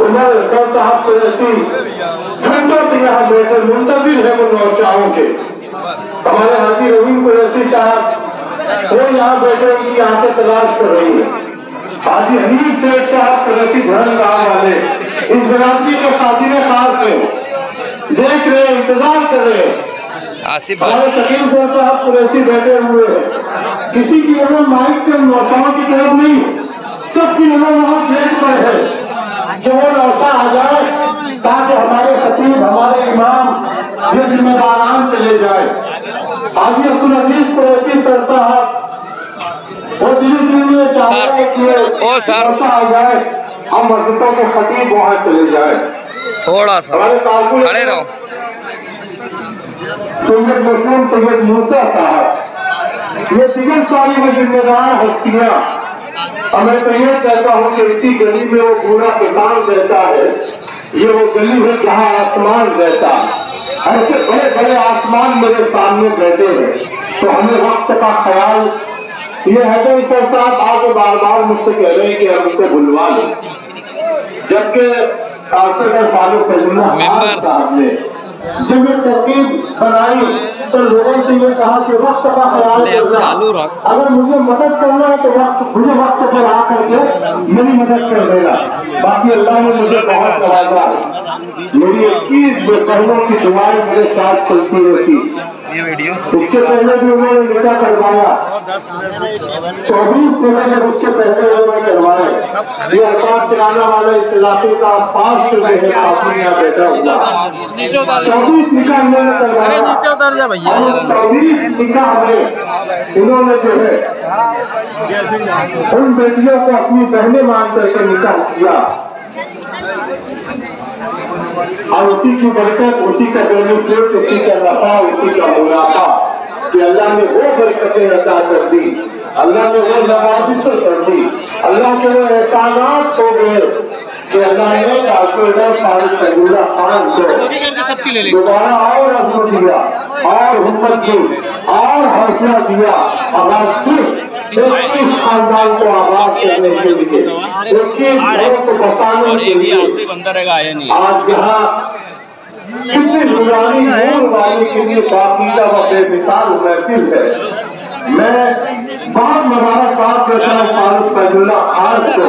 Umar sir साहब को ऐसी घंटों से यहाँ बैठे मुंतजिर है वो नौचाओं के। हमारे हाजी रहीम कुरैशी साहब वो यहाँ बैठे उनकी आंखें तलाश कर रही है। हाजी हनीफ सेठ साहब कुरैशी धर्म गांव वाले इस बरादरी के खातिर खास में देख रहे, इंतजार कर रहे हैं। हमारे शकील सर साहब कुरैशी बैठे हुए हैं। किसी की नजर माइक के नौशाओं की तरफ नहीं, सबकी नजर वहां प्लेट पर है कि वो नौशा आ जाए ताकि हमारे खतीब, हमारे इमाम ये जिम्मेदारान चले जाए। हाजी अब्दुल अजीज कुरैशी सर साहब वो दिल्ली में चाह रहे कि नौशा आ जाए, हम मस्जिदों के खतीब वहां चले जाए। थोड़ा सा खड़े रहो। सैयद मुस्लिम सैयद मूसा साहब ये दिगर सारी में जिम्मेदार हस्तियां, और मैं तो ये कहता हूँ कि इसी गली में वो पूरा किसान रहता है। ये वो गली है जहाँ आसमान रहता है। ऐसे बड़े बड़े आसमान मेरे सामने बैठे हैं, तो हमें वक्त का ख्याल ये है। सर साहब आगे बार बार मुझसे कह रहे हैं कि हम उनको बुलवा लें, जबकि कारपोरेटर फारूक साहब ने जब ये तरकीब बनाई तो लोगों से ये कहा कि वक्त का ख्याल करना, अगर मुझे मदद करना है तो मुझे वक्त पर आ करके मेरी मदद कर देना। बाकी अल्लाह ने मुझे बहुत नवाजा है। मेरी 21 बहनों की दुआएं मेरे साथ चलती रहती। इसके पहले भी उन्होंने निकाह करवाया, 24 निकाह जब उससे पहले उन्होंने करवाए। ये अरबाब किराना वाला इस इलाके का 5 बैठा हुआ 24 निकाह इन्होंने करवाया। 24 निकाह में इन्होंने जो है उन बेटियों को अपनी बहनें मान करके निकाह किया, और उसी की बरकत, उसी का बेनिफिट, उसी का नफा, उसी का मुनाफा कि अल्लाह ने वो बरकतें अता कर दी, अल्लाह ने वो नवाजिश कर दी, अल्लाह के वो एहसानात हो गए कि अल्लाह ने कारपोरेटर फारूक खान को दोबारा और अज़्म दिया और हिम्मत दी और हौसला दिया, आवाज दी इस खानदान को आवाज करने के लिए, घरों को बसाने के लिए। आज यहाँ कितनी नूरानी नूर वाली के लिए बाकीदा व बेमिसाल महफिल है। मैं बहुत मुबारकबाद देता हूँ फारूक खान को।